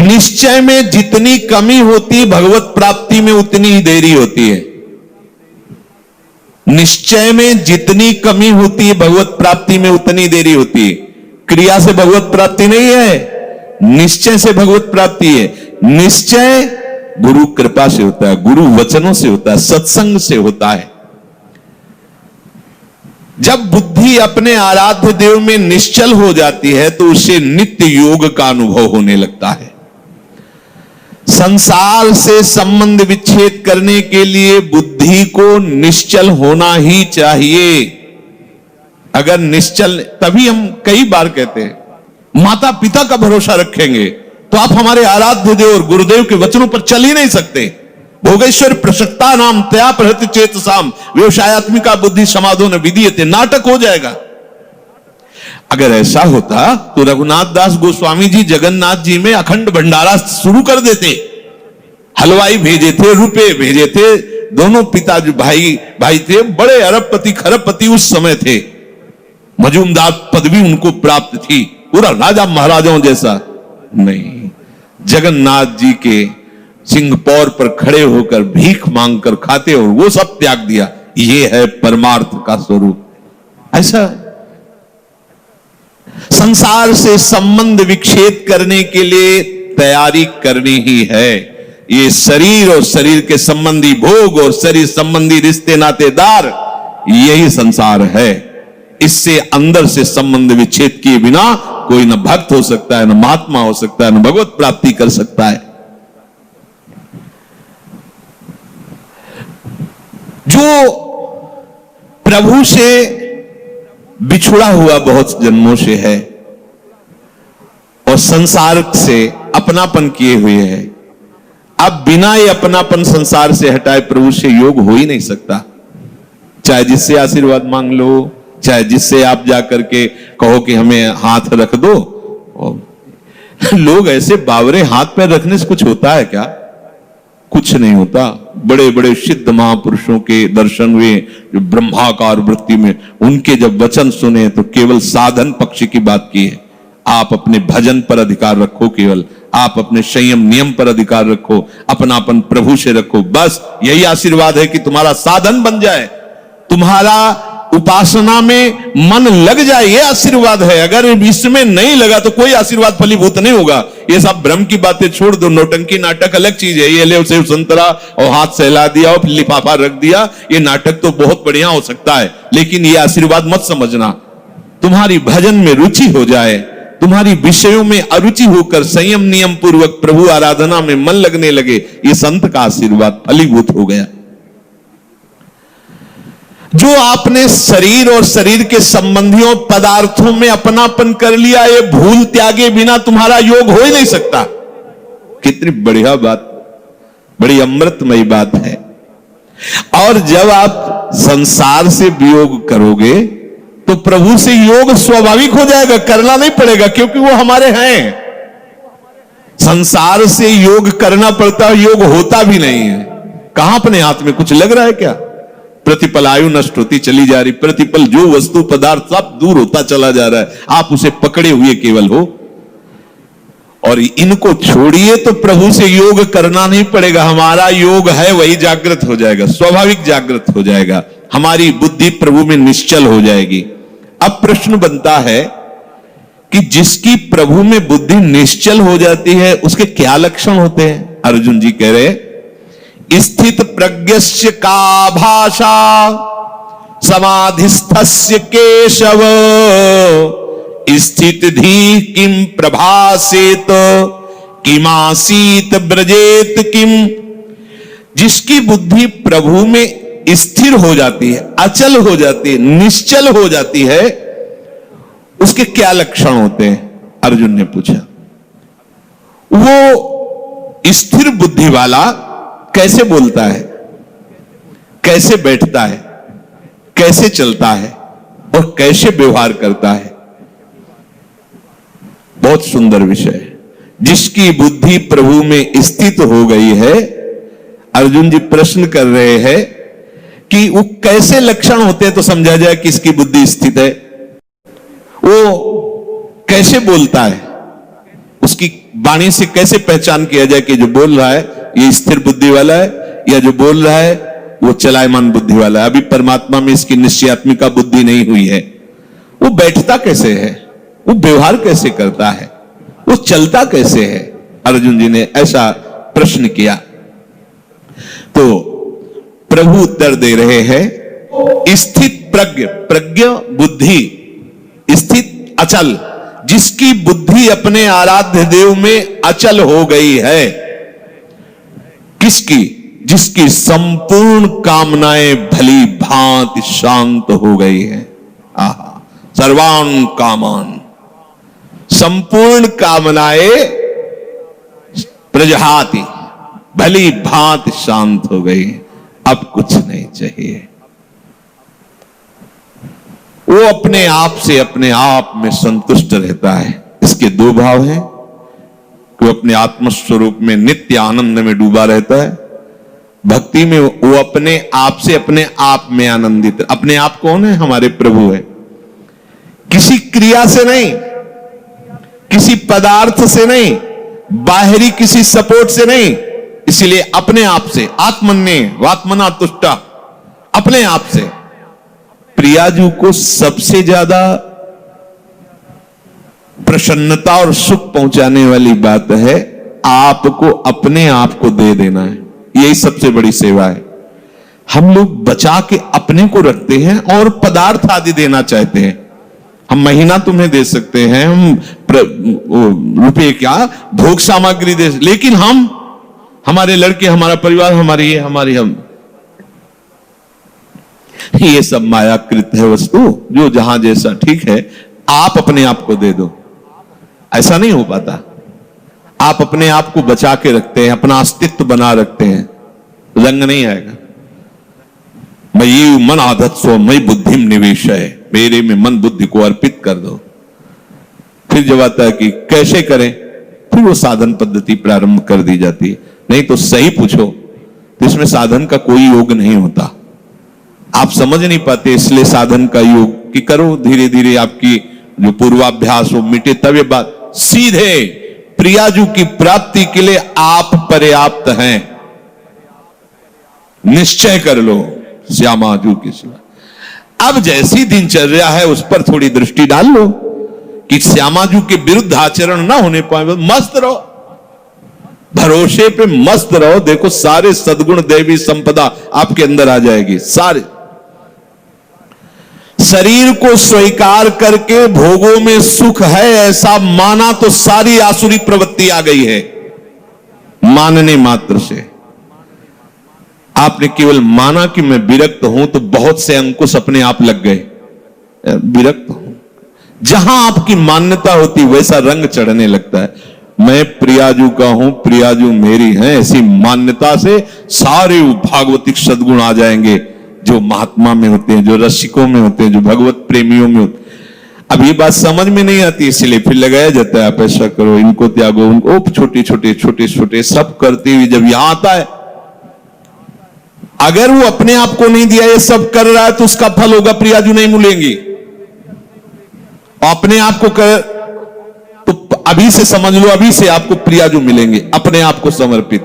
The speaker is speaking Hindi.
निश्चय में जितनी कमी होती भगवत प्राप्ति में उतनी ही देरी होती है। निश्चय में जितनी कमी होती है भगवत प्राप्ति में उतनी देरी होती है। क्रिया से भगवत प्राप्ति नहीं है, निश्चय से भगवत प्राप्ति है। निश्चय गुरु कृपा से होता है, गुरु वचनों से होता है, सत्संग से होता है। जब बुद्धि अपने आराध्य देव में निश्चल हो जाती है तो उसे नित्य योग का अनुभव होने लगता है। संसार से संबंध विच्छेद करने के लिए बुद्धि को निश्चल होना ही चाहिए। अगर निश्चल, तभी हम कई बार कहते हैं माता पिता का भरोसा रखेंगे तो आप हमारे आराध्य देव और गुरुदेव के वचनों पर चल ही नहीं सकते। भोगेश्वर प्रसक्ता नाम तया प्रहृत चेतसाम व्यवसायत्मिका बुद्धि समाधो न विधीयते, नाटक हो जाएगा। अगर ऐसा होता तो रघुनाथ दास गोस्वामी जी जगन्नाथ जी में अखंड भंडारा शुरू कर देते। हलवाई भेजे थे, रुपए भेजे थे, दोनों पिता जो भाई थे बड़े अरबपति खरबपति उस समय थे। मजूमदार पदवी उनको प्राप्त थी, पूरा राजा महाराजाओं जैसा नहीं। जगन्नाथ जी के सिंहपौर पर खड़े होकर भीख मांगकर खाते और वो सब त्याग दिया। ये है परमार्थ का स्वरूप। ऐसा संसार से संबंध विच्छेद करने के लिए तैयारी करनी ही है। ये शरीर और शरीर के संबंधी भोग और शरीर संबंधी रिश्ते नातेदार, यही संसार है। इससे अंदर से संबंध विच्छेद किए बिना कोई न भक्त हो सकता है, न महात्मा हो सकता है, न भगवत प्राप्ति कर सकता है। जो प्रभु से बिछुड़ा हुआ बहुत जन्मों से है और संसार से अपनापन किए हुए है, अब बिना ये अपनापन संसार से हटाए प्रभु से योग हो ही नहीं सकता। चाहे जिससे आशीर्वाद मांग लो, चाहे जिससे आप जाकर के कहो कि हमें हाथ रख दो। लोग ऐसे बावरे हाथ पैर रखने से कुछ होता है क्या? कुछ नहीं होता। बड़े बड़े सिद्ध महापुरुषों के दर्शन हुए जो ब्रह्माकार वृत्ति में, उनके जब वचन सुने तो केवल साधन पक्ष की बात की है। आप अपने भजन पर अधिकार रखो, केवल आप अपने संयम नियम पर अधिकार रखो, अपनापन प्रभु से रखो। बस यही आशीर्वाद है कि तुम्हारा साधन बन जाए, तुम्हारा उपासना में मन लग जाए, ये आशीर्वाद है। अगर इसमें नहीं लगा तो कोई आशीर्वाद फलीभूत नहीं होगा। ये सब भ्रम की बातें छोड़ दो। नौटंकी नाटक अलग चीज है। ये ले सेव संतरा और हाथ सहला दिया और लिफाफा रख दिया, ये नाटक तो बहुत बढ़िया हो सकता है, लेकिन ये आशीर्वाद मत समझना। तुम्हारी भजन में रुचि हो जाए, तुम्हारी विषयों में अरुचि होकर संयम नियम पूर्वक प्रभु आराधना में मन लगने लगे, ये संत का आशीर्वाद फलीभूत हो गया। जो आपने शरीर और शरीर के संबंधियों पदार्थों में अपनापन कर लिया, ये भूल त्यागे बिना तुम्हारा योग हो ही नहीं सकता। कितनी बढ़िया बात, बड़ी अमृतमयी बात है। और जब आप संसार से वियोग करोगे तो प्रभु से योग स्वाभाविक हो जाएगा, करना नहीं पड़ेगा, क्योंकि वो हमारे हैं। संसार से योग करना पड़ता है, योग होता भी नहीं है। कहां अपने हाथ में कुछ लग रहा है क्या? प्रतिपल आयु नष्ट होती चली जा रही, प्रतिपल जो वस्तु पदार्थ सब दूर होता चला जा रहा है, आप उसे पकड़े हुए केवल हो। और इनको छोड़िए तो प्रभु से योग करना नहीं पड़ेगा। हमारा योग है वही जागृत हो जाएगा, स्वाभाविक जागृत हो जाएगा। हमारी बुद्धि प्रभु में निश्चल हो जाएगी। अब प्रश्न बनता है कि जिसकी प्रभु में बुद्धि निश्चल हो जाती है उसके क्या लक्षण होते हैं? अर्जुन जी कह रहे, स्थित प्रज्ञस्य का भाषा समाधिस्थस्य केशव स्थित धी किम प्रभासेत किमासीत ब्रजेत किम। जिसकी बुद्धि प्रभु में स्थिर हो जाती है, अचल हो जाती है, निश्चल हो जाती है, उसके क्या लक्षण होते हैं? अर्जुन ने पूछा। वो स्थिर बुद्धि वाला कैसे बोलता है, कैसे बैठता है, कैसे चलता है और कैसे व्यवहार करता है? बहुत सुंदर विषय है। जिसकी बुद्धि प्रभु में स्थित हो गई है, अर्जुन जी प्रश्न कर रहे हैं कि वो कैसे लक्षण होते हैं तो समझा जाए कि इसकी बुद्धि स्थित है। वो कैसे बोलता है, उसकी वाणी से कैसे पहचान किया जाए कि जो बोल रहा है ये स्थिर बुद्धि वाला है या जो बोल रहा है वो चलायमान बुद्धि वाला है। अभी परमात्मा में इसकी निश्चयात्मिका बुद्धि नहीं हुई है। वो बैठता कैसे है, वो व्यवहार कैसे करता है, वो चलता कैसे है? अर्जुन जी ने ऐसा प्रश्न किया तो प्रभु उत्तर दे रहे हैं, स्थित प्रज्ञ, प्रज्ञ बुद्धि, स्थित अचल, जिसकी बुद्धि अपने आराध्य देव में अचल हो गई है। किसकी? जिसकी संपूर्ण कामनाएं भली भांति शांत हो गई है। आहा, सर्वान कामान, संपूर्ण कामनाएं प्रजहाति भली भांति शांत हो गई, अब कुछ नहीं चाहिए। वो अपने आप से अपने आप में संतुष्ट रहता है। इसके दो भाव हैं कि वो अपने आत्मस्वरूप में नित्य आनंद में डूबा रहता है। भक्ति में वो अपने आप से अपने आप में आनंदित। अपने आप कौन है? हमारे प्रभु है। किसी क्रिया से नहीं, किसी पदार्थ से नहीं, बाहरी किसी सपोर्ट से नहीं, इसलिए अपने आप से, आत्मन्य वात्मना तुष्टा, अपने आप से। प्रियाजू को सबसे ज्यादा प्रसन्नता और सुख पहुंचाने वाली बात है आपको अपने आप को दे देना है। यही सबसे बड़ी सेवा है। हम लोग बचा के अपने को रखते हैं और पदार्थ आदि देना चाहते हैं। हम महीना तुम्हें दे सकते हैं, हम रुपये क्या भोग सामग्री दे, लेकिन हम, हमारे लड़के, हमारा परिवार, हमारे ये, हमारी हम, ये सब मायाकृत है वस्तु, जो जहां जैसा ठीक है। आप अपने आप को दे दो, ऐसा नहीं हो पाता। आप अपने आप को बचा के रखते हैं, अपना अस्तित्व बना रखते हैं, रंग नहीं आएगा। मयि मन आधत्सो मयि बुद्धिम निवेश है, मेरे में मन बुद्धि को अर्पित कर दो। फिर जब आता है कि कैसे करें, फिर वो साधन पद्धति प्रारंभ कर दी जाती है। नहीं तो सही पूछो तो इसमें साधन का कोई योग नहीं होता। आप समझ नहीं पाते, इसलिए साधन का योग कि करो, धीरे धीरे आपकी जो पूर्वाभ्यास हो मिटे, तब ये बात। सीधे प्रियाजू की प्राप्ति के लिए आप पर्याप्त हैं, निश्चय कर लो श्यामाजू के सिवा। अब जैसी दिनचर्या है उस पर थोड़ी दृष्टि डाल लो कि श्यामाजू के विरुद्ध आचरण ना होने पाए। मस्त रहो, भरोसे पे मस्त रहो। देखो सारे सद्गुण देवी संपदा आपके अंदर आ जाएगी। सारे शरीर को स्वीकार करके भोगों में सुख है ऐसा माना तो सारी आसुरी प्रवृत्ति आ गई है। मानने मात्र से आपने केवल माना कि मैं विरक्त हूं तो बहुत से अंकुश अपने आप लग गए। विरक्त हूं, जहां आपकी मान्यता होती वैसा रंग चढ़ने लगता है। मैं प्रियाजू का हूं, प्रियाजू मेरी है, ऐसी मान्यता से सारे भागवतिक सद्गुण आ जाएंगे जो महात्मा में होते हैं, जो रसिकों में होते हैं, जो भगवत प्रेमियों में होते हैं। अब ये बात समझ में नहीं आती, इसलिए फिर लगाया जाता है आप ऐसा करो, इनको त्यागो, उनको, छोटे छोटे छोटे छोटे सब करते हुए जब यहां आता है, अगर वो अपने आप को नहीं दिया, ये सब कर रहा है तो उसका फल होगा प्रियाजू नहीं मिलेंगी। अपने आप को कर तो अभी से समझ लो, अभी से आपको प्रियाजू मिलेंगे, अपने आप को समर्पित।